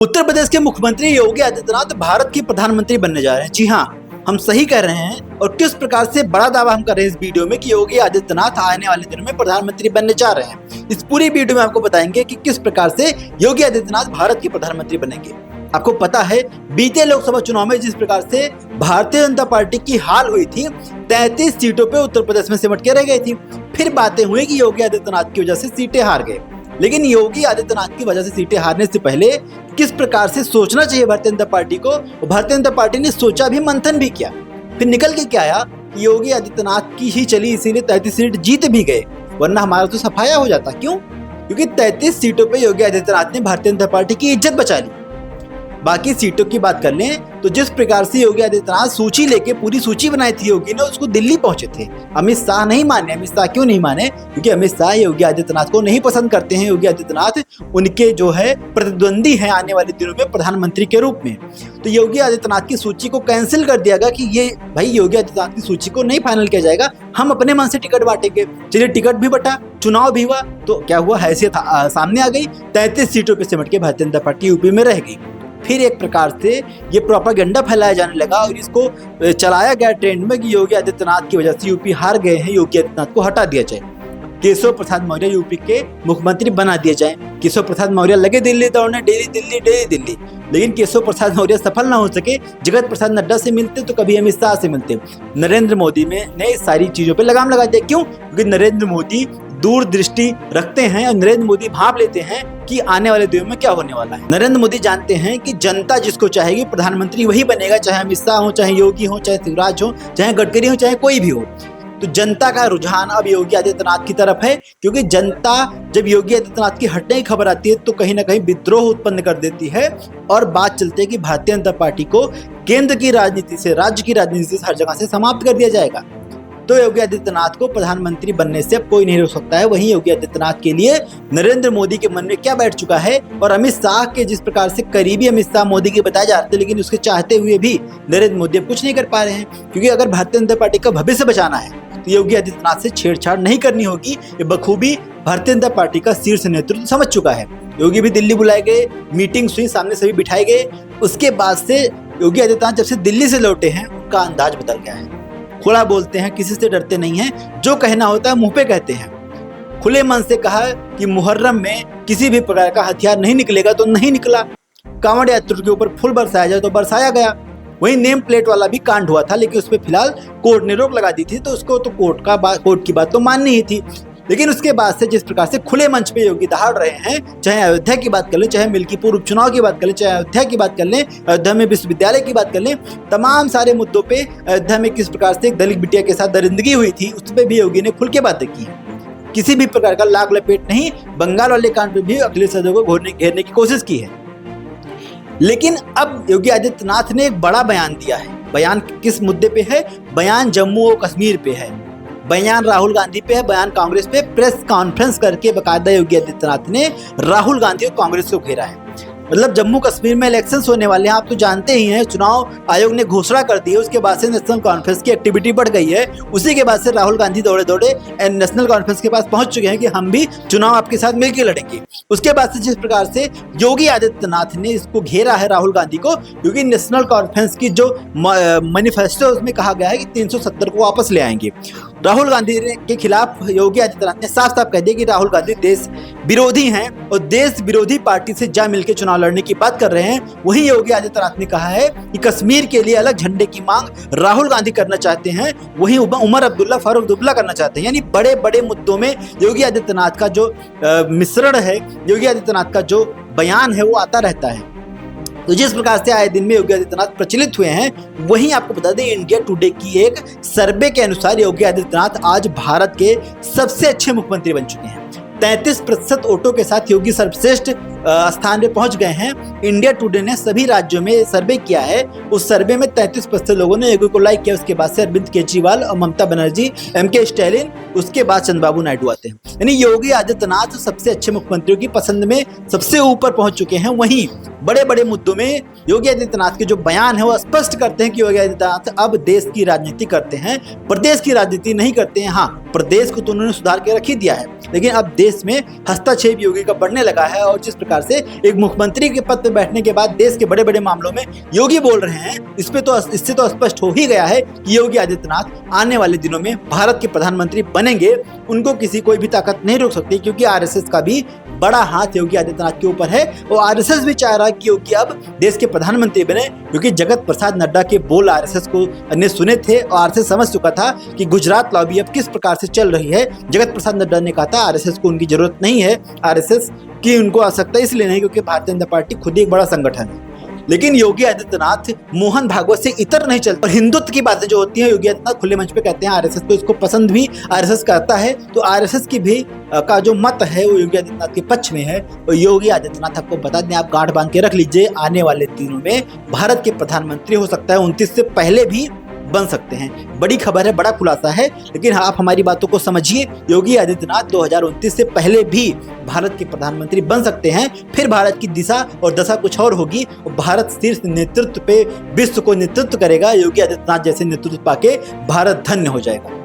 उत्तर प्रदेश के मुख्यमंत्री योगी आदित्यनाथ भारत के प्रधानमंत्री बनने जा रहे हैं। जी हाँ, हम सही कह रहे हैं। और किस प्रकार से बड़ा दावा हम कर रहे हैं इस वीडियो में कि योगी आदित्यनाथ आने वाले दिनों में प्रधानमंत्री बनने जा रहे हैं। इस पूरी वीडियो में आपको बताएंगे कि किस प्रकार से योगी आदित्यनाथ भारत के प्रधानमंत्री बनेंगे। आपको पता है, बीते लोकसभा चुनाव में जिस प्रकार से भारतीय जनता पार्टी की हाल हुई थी, 33 सीटों पे उत्तर प्रदेश में सिमट के रह गई थी। फिर बातें हुई कि योगी आदित्यनाथ की वजह से सीटें हार गए। लेकिन योगी आदित्यनाथ की वजह से सीटें हारने से पहले किस प्रकार से सोचना चाहिए भारतीय जनता पार्टी को, भारतीय जनता पार्टी ने सोचा भी, मंथन भी किया। फिर निकल के क्या आया कि योगी आदित्यनाथ की ही चली, इसीलिए 33 सीट जीत भी गए, वरना हमारा तो सफाया हो जाता। क्यों? क्योंकि 33 सीटों पे योगी आदित्यनाथ ने भारतीय जनता पार्टी की इज्जत बचा ली। बाकी सीटों की बात कर लें तो जिस प्रकार से योगी आदित्यनाथ सूची लेके पूरी सूची बनाई थी योगी ने, उसको दिल्ली पहुंचे थे। अमित शाह नहीं माने। अमित शाह क्यों नहीं माने? क्योंकि अमित शाह योगी आदित्यनाथ को नहीं पसंद करते हैं। योगी आदित्यनाथ उनके जो है प्रतिद्वंदी हैं आने वाले दिनों में प्रधानमंत्री के रूप में। तो योगी आदित्यनाथ की सूची को कैंसिल कर दिया गया कि ये भाई योगी आदित्यनाथ की सूची को नहीं फाइनल किया जाएगा, हम अपने मन से टिकट बांटेंगे। चलिए, टिकट भी बटा, चुनाव भी हुआ, तो क्या हुआ, हैसियत सामने आ गई। 33 सीटों पर सिमट के भारतीय जनता पार्टी यूपी में रह गई। फिर एक प्रकार से ये प्रोपेगेंडा फैलाया जाने लगा और इसको चलाया गया ट्रेंड में कि योगी आदित्यनाथ की वजह से यूपी हार गए हैं, योगी आदित्यनाथ को हटा दिया जाए, केशव प्रसाद मौर्य यूपी के मुख्यमंत्री बना दिए जाए। केशव प्रसाद मौर्य लगे दिल्ली दौड़ने, डेली दिल्ली डेली दिल्ली। लेकिन केशव प्रसाद मौर्य सफल ना हो सके। जगत प्रसाद नड्डा से मिलते तो कभी अमित शाह से मिलते। नरेंद्र मोदी ने सारी चीजों पर लगाम लगा दिया। क्यों? क्योंकि नरेंद्र मोदी दूरदृष्टि रखते हैं और नरेंद्र मोदी भांप लेते हैं कि आने वाले दिनों में क्या होने वाला है। नरेंद्र मोदी जानते हैं कि जनता जिसको चाहेगी प्रधानमंत्री वही बनेगा, चाहे अमित शाह हो, चाहे योगी हो, चाहे शिवराज हो, चाहे गडकरी हो, चाहे कोई भी हो। तो जनता का रुझान अब योगी आदित्यनाथ की तरफ है, क्योंकि जनता जब योगी आदित्यनाथ की हटने की खबर आती है तो कहीं ना कहीं विद्रोह उत्पन्न कर देती है और बात चलती है कि भारतीय जनता पार्टी को केंद्र की राजनीति से, राज्य की राजनीति से, हर जगह से समाप्त कर दिया जाएगा। तो योगी आदित्यनाथ को प्रधानमंत्री बनने से अब कोई नहीं रोक सकता है। वहीं योगी आदित्यनाथ के लिए नरेंद्र मोदी के मन में क्या बैठ चुका है, और अमित शाह के जिस प्रकार से करीबी अमित शाह मोदी के बताए जाते हैं, लेकिन उसके चाहते हुए भी नरेंद्र मोदी अब कुछ नहीं कर पा रहे हैं। क्योंकि अगर भारतीय जनता पार्टी का भविष्य बचाना है तो योगी आदित्यनाथ से छेड़छाड़ नहीं करनी होगी। ये बखूबी भारतीय जनता पार्टी का शीर्ष नेतृत्व समझ चुका है। योगी भी दिल्ली बुलाए गए, मीटिंग हुई, सामने सभी बिठाए गए। उसके बाद से योगी आदित्यनाथ जब से दिल्ली से लौटे हैं, उनका अंदाज बदल गया है। खुला बोलते हैं, किसी से डरते नहीं हैं, जो कहना होता है मुंह पे कहते हैं। खुले मन से कहा कि मुहर्रम में किसी भी प्रकार का हथियार नहीं निकलेगा तो नहीं निकला। कांवड़ यात्रियों के ऊपर फूल बरसाया जाए तो बरसाया गया। वही नेम प्लेट वाला भी कांड हुआ था, लेकिन उस पर फिलहाल कोर्ट ने रोक लगा दी थी, तो उसको तो कोर्ट की बात तो माननी ही थी। लेकिन उसके बाद से जिस प्रकार से खुले मंच पे योगी दहाड़ रहे हैं, चाहे अयोध्या की बात कर लें, चाहे मिल्कीपुर उपचुनाव की बात कर लें, चाहे अयोध्या की बात कर लें, अयोध्या में विश्वविद्यालय की बात कर लें, तमाम सारे मुद्दों पे अयोध्या में किस प्रकार से एक दलित बिटिया के साथ दरिंदगी हुई थी, उस पर भी योगी ने खुल के बातें की है। किसी भी प्रकार का लाग लपेट नहीं। बंगाल वाले कांड पे भी अखिलेश यादव को घेरने की कोशिश की है। लेकिन अब योगी आदित्यनाथ ने एक बड़ा बयान दिया है। बयान किस मुद्दे पे है? बयान जम्मू और कश्मीर पे है, बयान राहुल गांधी पे है, बयान कांग्रेस पे। प्रेस कॉन्फ्रेंस करके बकायदा योगी आदित्यनाथ ने राहुल गांधी और कांग्रेस को घेरा है। मतलब जम्मू कश्मीर में इलेक्शंस होने वाले हैं, आप तो जानते ही हैं, चुनाव आयोग ने घोषणा कर दी है। उसके बाद से नेशनल कॉन्फ्रेंस की एक्टिविटी बढ़ गई है। उसी के बाद से राहुल गांधी दौड़े दौड़े नेशनल कॉन्फ्रेंस के पास पहुंच चुके हैं कि हम भी चुनाव आपके साथ मिलकर लड़ेंगे। उसके बाद से जिस प्रकार से योगी आदित्यनाथ ने इसको घेरा है राहुल गांधी को, क्योंकि नेशनल कॉन्फ्रेंस की जो मैनिफेस्टो उसमें कहा गया है कि 370 को वापस ले आएंगे। राहुल गांधी के खिलाफ योगी आदित्यनाथ ने साफ साफ कह दिया कि राहुल गांधी देश विरोधी हैं और देश विरोधी पार्टी से जा मिलकर चुनाव लड़ने की बात कर रहे हैं। वहीं योगी आदित्यनाथ ने कहा है कि कश्मीर के लिए अलग झंडे की मांग राहुल गांधी करना चाहते हैं, वहीं उमर अब्दुल्ला, फारूक अब्दुल्ला करना चाहते हैं। यानी बड़े बड़े मुद्दों में योगी आदित्यनाथ का जो मिश्रण है, योगी आदित्यनाथ का जो बयान है, वो आता रहता है। तो जिस प्रकार से आए दिन में योगी आदित्यनाथ प्रचलित हुए हैं, वहीं आपको बता दें इंडिया टुडे की एक सर्वे के अनुसार योगी आदित्यनाथ आज भारत के सबसे अच्छे मुख्यमंत्री बन चुके हैं। 33% वोटों के साथ योगी सर्वश्रेष्ठ स्थान पे पहुंच गए हैं। इंडिया टुडे ने सभी राज्यों में सर्वे किया है। उस सर्वे में 33% लोगों ने योगी को लाइक किया। उसके बाद से अरविंद केजरीवाल और ममता बनर्जी, एमके स्टालिन, उसके बाद चंद्रबाबू नायडू आते हैं। यानी योगी आदित्यनाथ सबसे अच्छे मुख्यमंत्रियों की पसंद में सबसे ऊपर पहुंच चुके हैं। वहीं बड़े बड़े मुद्दों में योगी आदित्यनाथ के जो बयान है वो स्पष्ट करते हैं कि योगी आदित्यनाथ अब देश की राजनीति करते हैं, प्रदेश की राजनीति नहीं करते हैं। हाँ, प्रदेश को तो उन्होंने सुधार के रख ही दिया है, लेकिन अब देश देश में हस्तक्षेप योगी का बढ़ने लगा है और जिस प्रकार से एक मुख्यमंत्री के पद पर बैठने के बाद देश के बड़े बड़े मामलों में योगी बोल रहे हैं, इससे तो स्पष्ट हो ही गया है कि योगी आदित्यनाथ आने वाले दिनों में भारत के प्रधानमंत्री बनेंगे। उनको कोई भी ताकत नहीं रोक सकती, क्योंकि आरएसएस का भी बड़ा हाथ योगी आदित्यनाथ के ऊपर है और आरएसएस भी चाह रहा है कि योगी अब देश के प्रधानमंत्री बने, क्योंकि जगत प्रसाद नड्डा के बोल आरएसएस को ने सुने थे और आरएसएस समझ चुका था कि गुजरात लॉबी अब किस प्रकार से चल रही है। जगत प्रसाद नड्डा ने कहा था आरएसएस को उनकी जरूरत नहीं है, आरएसएस की उनको आवश्यकता इसलिए नहीं क्योंकि भारतीय जनता पार्टी खुद ही एक बड़ा संगठन है। लेकिन योगी आदित्यनाथ मोहन भागवत से इतर नहीं चलते और हिंदुत्व की बातें जो होती हैं योगी आदित्यनाथ खुले मंच पे कहते हैं। आरएसएस को इसको पसंद भी आरएसएस करता है, तो आरएसएस की भी का जो मत है वो योगी आदित्यनाथ के पक्ष में है। और योगी आदित्यनाथ आपको बता दें, आप गांठ बांध के रख लीजिए, आने वाले दिनों में भारत के प्रधानमंत्री हो सकता है 29 से पहले भी बन सकते हैं। बड़ी खबर है, बड़ा खुलासा है, लेकिन आप हमारी बातों को समझिए। योगी आदित्यनाथ 2029 से पहले भी भारत के प्रधानमंत्री बन सकते हैं। फिर भारत की दिशा और दशा कुछ और होगी और भारत शीर्ष नेतृत्व पे विश्व को नेतृत्व करेगा। योगी आदित्यनाथ जैसे नेतृत्व पाके भारत धन्य हो जाएगा।